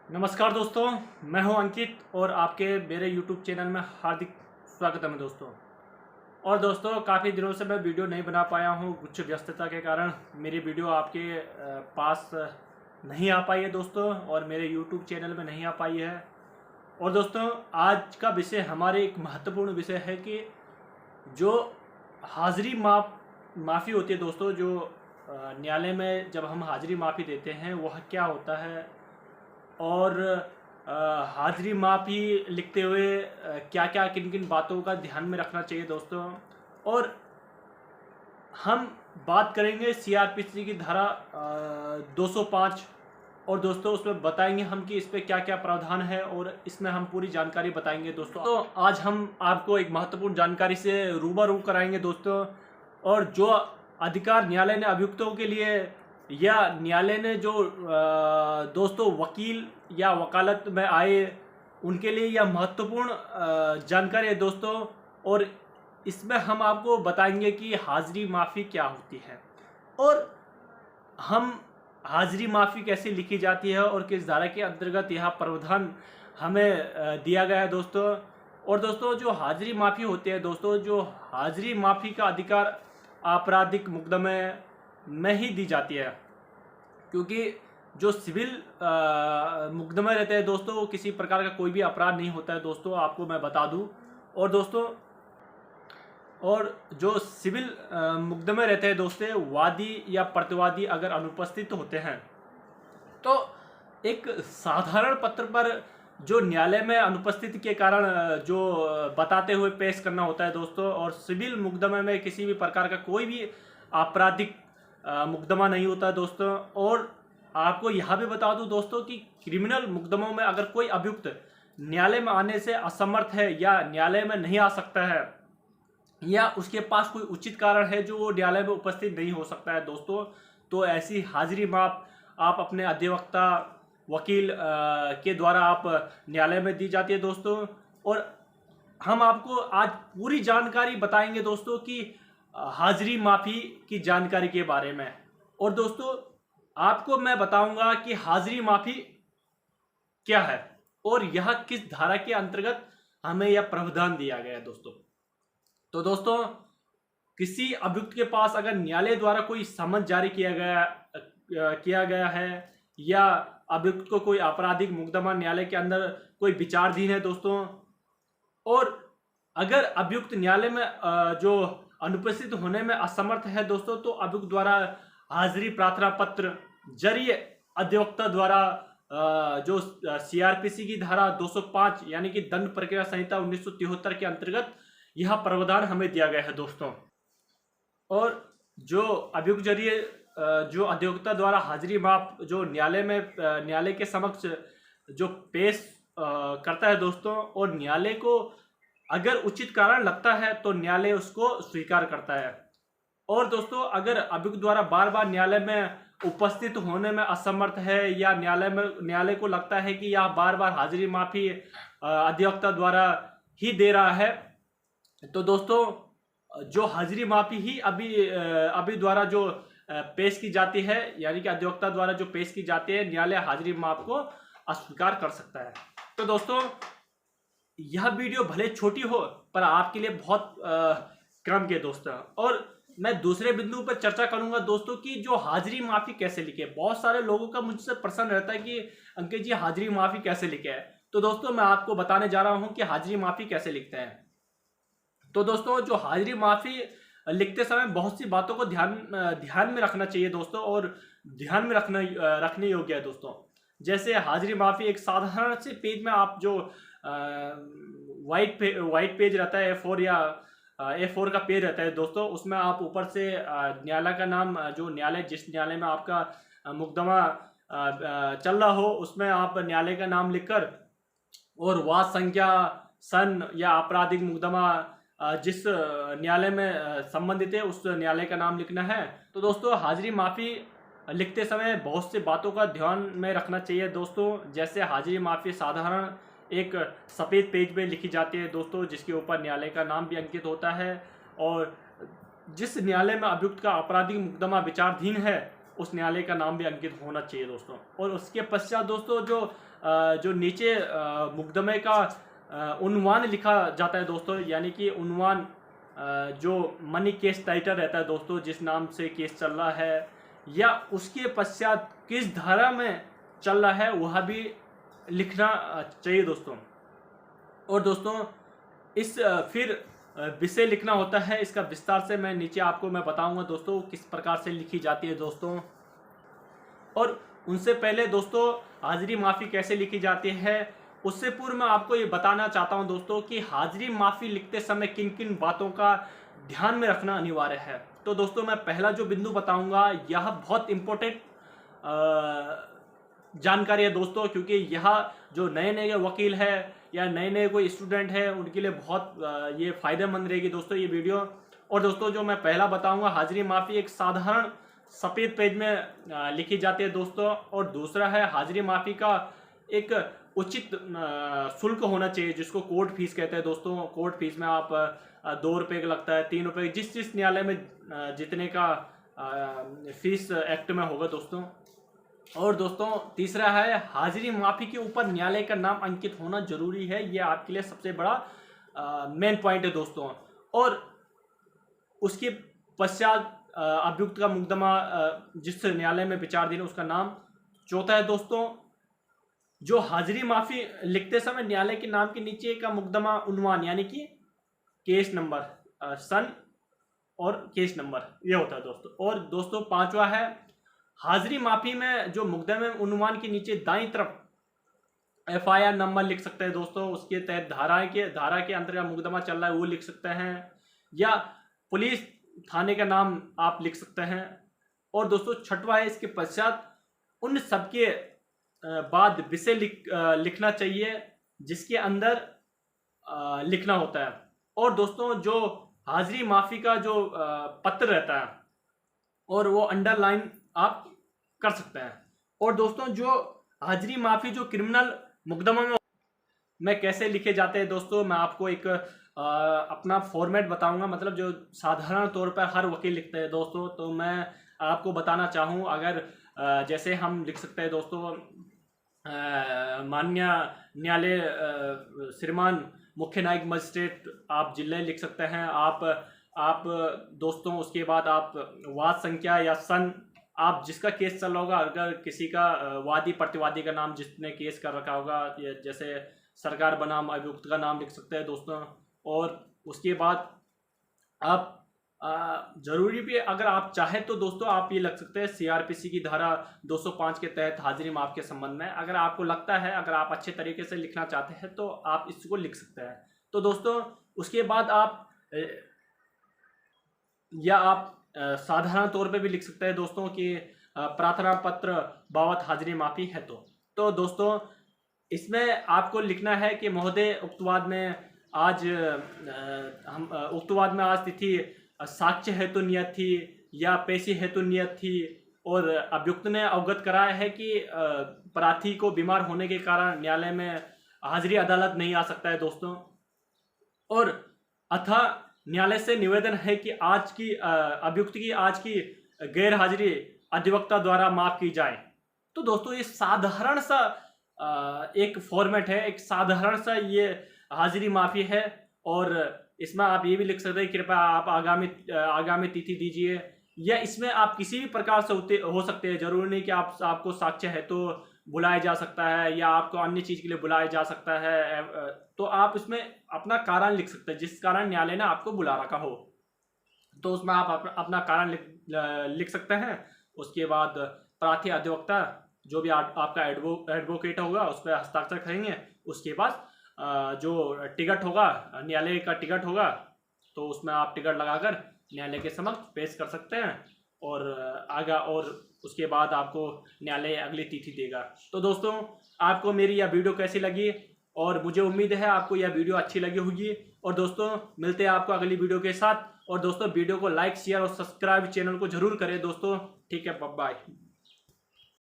नमस्कार दोस्तों, मैं हूं अंकित और आपके मेरे YouTube चैनल में हार्दिक स्वागत है दोस्तों। और दोस्तों, काफ़ी दिनों से मैं वीडियो नहीं बना पाया हूं, कुछ व्यस्तता के कारण मेरी वीडियो आपके पास नहीं आ पाई है दोस्तों, और मेरे YouTube चैनल में नहीं आ पाई है। और दोस्तों, आज का विषय हमारे एक महत्वपूर्ण विषय है कि जो हाजिरी माफ़ी होती है दोस्तों, जो न्यायालय में जब हम हाजिरी माफ़ी देते हैं वह क्या होता है, और हाजिरी माफ़ी लिखते हुए क्या क्या किन किन बातों का ध्यान में रखना चाहिए दोस्तों। और हम बात करेंगे सीआरपीसी की धारा 205, और दोस्तों उसमें बताएंगे हम कि इस पे क्या क्या प्रावधान है, और इसमें हम पूरी जानकारी बताएंगे दोस्तों। तो आज हम आपको एक महत्वपूर्ण जानकारी से रूबरू कराएंगे दोस्तों। और जो अधिकार न्यायालय ने अभियुक्तों के लिए या न्यायालय ने जो दोस्तों वकील या वकालत में आए उनके लिए यह महत्वपूर्ण जानकारी है दोस्तों। और इसमें हम आपको बताएंगे कि हाजिरी माफ़ी क्या होती है, और हम हाजिरी माफ़ी कैसे लिखी जाती है, और किस धारा के अंतर्गत यह प्रावधान हमें दिया गया है दोस्तों। और दोस्तों, जो हाजिरी माफ़ी होती है दोस्तों, जो हाजिरी माफ़ी का अधिकार आपराधिक मुकदमे में ही दी जाती है, क्योंकि जो सिविल मुकदमे रहते हैं दोस्तों, वो किसी प्रकार का कोई भी अपराध नहीं होता है दोस्तों, आपको मैं बता दूं। और दोस्तों, और जो सिविल मुकदमे रहते हैं दोस्तों, वादी या प्रतिवादी अगर अनुपस्थित होते हैं तो एक साधारण पत्र पर जो न्यायालय में अनुपस्थिति के कारण जो बताते हुए पेश करना होता है दोस्तों। और सिविल मुकदमे में किसी भी प्रकार का कोई भी आपराधिक मुकदमा नहीं होता है दोस्तों। और आपको यह भी बता दूं दोस्तों कि क्रिमिनल मुकदमों में अगर कोई अभियुक्त न्यायालय में आने से असमर्थ है, या न्यायालय में नहीं आ सकता है, या उसके पास कोई उचित कारण है जो वो न्यायालय में उपस्थित नहीं हो सकता है दोस्तों, तो ऐसी हाजिरी माप आप अपने अधिवक्ता वकील के द्वारा आप न्यायालय में दी जाती है दोस्तों। और हम आपको आज पूरी जानकारी बताएंगे दोस्तों कि हाजिरी माफ़ी की जानकारी के बारे में। और दोस्तों, आपको मैं बताऊंगा कि हाजिरी माफ़ी क्या है, और यह किस धारा के अंतर्गत हमें यह प्रावधान दिया गया है दोस्तों। तो दोस्तों, किसी अभियुक्त के पास अगर न्यायालय द्वारा कोई समन जारी किया गया है, या अभियुक्त को कोई आपराधिक मुकदमा न्यायालय के अंदर कोई विचाराधीन है दोस्तों, और अगर अभियुक्त न्यायालय में जो अनुपस्थित होने में असमर्थ है दोस्तों, तो अभियुक्त द्वारा हाजिरी प्रार्थना पत्र जरिए अधिवक्ता द्वारा जो सीआरपीसी की धारा 205 यानी कि दंड प्रक्रिया संहिता 1973 के अंतर्गत यह प्रावधान हमें दिया गया है दोस्तों। और जो अभियुक्त जरिए जो अधिवक्ता द्वारा हाजिरी माप जो न्यायालय के समक्ष जो पेश करता है दोस्तों, और न्यायालय को अगर उचित कारण लगता है तो न्यायालय उसको स्वीकार करता है। और दोस्तों, अगर अभियुक्त द्वारा बार बार न्यायालय में उपस्थित होने में असमर्थ है, या न्यायालय को लगता है कि यह बार बार हाजिरी माफी अधिवक्ता द्वारा ही दे रहा है, तो दोस्तों जो हाजिरी माफी ही अभी द्वारा जो पेश की जाती है, यानी कि अधिवक्ता द्वारा जो पेश की जाती है, न्यायालय हाजिरी माफ को अस्वीकार कर सकता है। तो दोस्तों, यह वीडियो भले छोटी हो पर आपके लिए बहुत क्रम के दोस्तों। और मैं दूसरे बिंदु पर चर्चा करूंगा दोस्तों कि जो हाजिरी माफी कैसे लिखे। बहुत सारे लोगों का मुझसे प्रश्न रहता है कि अंकित जी, हाजिरी माफी कैसे लिखे है। तो दोस्तों, मैं आपको बताने जा रहा हूं कि हाजिरी माफी कैसे लिखते हैं। तो दोस्तों, जो हाजिरी माफी लिखते समय बहुत सी बातों को ध्यान में रखना चाहिए दोस्तों, और ध्यान में रखने योग्य है दोस्तों। जैसे हाजिरी माफी एक साधारण से पेज में आप जो वाइट पेज रहता है, A4 या A4 का पेज रहता है दोस्तों, उसमें आप ऊपर से न्यायालय का नाम, जो न्यायालय जिस न्यायालय में आपका मुकदमा चल रहा हो, उसमें आप न्यायालय का नाम लिखकर, और वाद संख्या, सन या आपराधिक मुकदमा जिस न्यायालय में संबंधित है उस न्यायालय का नाम लिखना है। तो दोस्तों, हाजिरी माफी लिखते समय बहुत सी बातों का ध्यान में रखना चाहिए दोस्तों। जैसे हाजिरी माफी साधारण एक सफ़ेद पेज पे लिखी जाती है दोस्तों, जिसके ऊपर न्यायालय का नाम भी अंकित होता है, और जिस न्यायालय में अभियुक्त का आपराधिक मुकदमा विचाराधीन है उस न्यायालय का नाम भी अंकित होना चाहिए दोस्तों। और उसके पश्चात दोस्तों, जो जो नीचे मुकदमे का उन्वान लिखा जाता है दोस्तों, यानी कि उन्वान जो मनी केस टाइटल रहता है दोस्तों, जिस नाम से केस चल रहा है या उसके पश्चात किस धारा में चल रहा है, वह भी लिखना चाहिए दोस्तों। और दोस्तों इस फिर विषय लिखना होता है, इसका विस्तार से मैं नीचे आपको मैं बताऊंगा दोस्तों किस प्रकार से लिखी जाती है दोस्तों। और उनसे पहले दोस्तों हाजिरी माफ़ी कैसे लिखी जाती है, उससे पूर्व मैं आपको ये बताना चाहता हूं दोस्तों कि हाजिरी माफ़ी लिखते समय किन किन बातों का ध्यान में रखना अनिवार्य है। तो दोस्तों मैं पहला जो बिंदु बताऊंगा यह बहुत इम्पोर्टेंट जानकारी है दोस्तों, क्योंकि यह जो नए नए वकील है या नए नए कोई स्टूडेंट है उनके लिए बहुत ये फ़ायदेमंद रहेगी दोस्तों ये वीडियो। और दोस्तों जो मैं पहला बताऊंगा, हाजिरी माफ़ी एक साधारण सफ़ेद पेज में लिखी जाती है दोस्तों। और दूसरा है हाजिरी माफ़ी का एक उचित शुल्क होना चाहिए, जिसको कोर्ट फीस कहते हैं दोस्तों। कोर्ट फीस में आप 2 रुपये का लगता है, 3 रुपये, जिस न्यायालय में जितने का फीस एक्ट में होगा दोस्तों। और दोस्तों तीसरा है हाजिरी माफ़ी के ऊपर न्यायालय का नाम अंकित होना जरूरी है, ये आपके लिए सबसे बड़ा मेन पॉइंट है दोस्तों। और उसके पश्चात अभियुक्त का मुकदमा जिस न्यायालय में विचाराधीन उसका नाम। चौथा है दोस्तों जो हाजिरी माफ़ी लिखते समय न्यायालय के नाम के नीचे का मुकदमा उन्वान, यानी कि केस नंबर, सन और केस नंबर, ये होता है दोस्तों। और दोस्तों पांचवा है हाजिरी माफ़ी में जो मुकदमे उन्वान के नीचे दाईं तरफ FIR नंबर लिख सकते हैं दोस्तों। उसके तहत धारा के अंतर्गत मुकदमा चल रहा है वो लिख सकते हैं, या पुलिस थाने का नाम आप लिख सकते हैं। और दोस्तों छठवा है इसके पश्चात उन सबके बाद विषय लिखना चाहिए जिसके अंदर लिखना होता है। और दोस्तों जो हाजिरी माफ़ी का जो पत्र रहता है और वो अंडरलाइन आप कर सकते हैं। और दोस्तों जो हाजिरी माफ़ी जो क्रिमिनल मुकदमा में कैसे लिखे जाते हैं दोस्तों, मैं आपको एक अपना फॉर्मेट बताऊंगा, मतलब जो साधारण तौर पर हर वकील लिखते हैं दोस्तों। तो मैं आपको बताना चाहूँ, अगर जैसे हम लिख सकते हैं दोस्तों, माननीय न्यायालय श्रीमान मुख्य न्यायिक मजिस्ट्रेट आप जिले लिख सकते हैं। आप दोस्तों उसके बाद आप वाद संख्या या सन, आप जिसका केस चल रहा होगा, अगर किसी का वादी प्रतिवादी का नाम जिसने केस कर रखा होगा, जैसे सरकार बनाम अभियुक्त का नाम लिख सकते हैं दोस्तों। और उसके बाद आप जरूरी भी अगर आप चाहे तो दोस्तों आप ये लग सकते हैं CRPC की धारा 205 के तहत हाजिरी माफ़ के संबंध में। अगर आपको लगता है, अगर आप अच्छे तरीके से लिखना चाहते हैं तो आप इसको लिख सकते हैं। तो दोस्तों उसके बाद आप साधारण तौर पे भी लिख सकते हैं दोस्तों कि प्रार्थना पत्र बाबत हाजिरी माफ़ी है। तो दोस्तों इसमें आपको लिखना है कि महोदय उक्तवाद में आज तिथि साक्ष्य हेतु नियत थी या पेशी हेतु नियत थी, और अभियुक्त ने अवगत कराया है कि प्रार्थी को बीमार होने के कारण न्यायालय में हाजिरी अदालत नहीं आ सकता है दोस्तों। और अतः न्यायालय से निवेदन है कि आज की अभियुक्त की आज की गैर हाजिरी अधिवक्ता द्वारा माफ की जाए। तो दोस्तों ये साधारण सा एक फॉर्मेट है, एक साधारण सा ये हाजिरी माफ़ी है। और इसमें आप ये भी लिख सकते हैं कृपया आप आगामी तिथि दीजिए, या इसमें आप किसी भी प्रकार से हो सकते हैं। जरूरी नहीं कि आपको साक्ष्य है तो बुलाया जा सकता है या आपको अन्य चीज़ के लिए बुलाया जा सकता है। तो आप इसमें अपना कारण लिख सकते हैं जिस कारण न्यायालय ने आपको बुला रखा हो, तो उसमें आप अपना कारण लिख सकते हैं। उसके बाद प्रार्थी अधिवक्ता जो भी आपका एडवोकेट होगा उस पर हस्ताक्षर करेंगे। उसके बाद जो टिकट होगा, न्यायालय का टिकट होगा, तो उसमें आप टिकट लगाकर न्यायालय के समक्ष पेश कर सकते हैं और उसके बाद आपको न्यायालय अगली तिथि देगा। तो दोस्तों आपको मेरी यह वीडियो कैसी लगी, और मुझे उम्मीद है आपको यह वीडियो अच्छी लगी होगी। और दोस्तों मिलते हैं आपको अगली वीडियो के साथ। और दोस्तों वीडियो को लाइक शेयर और सब्सक्राइब चैनल को जरूर करें दोस्तों। ठीक है, बाय।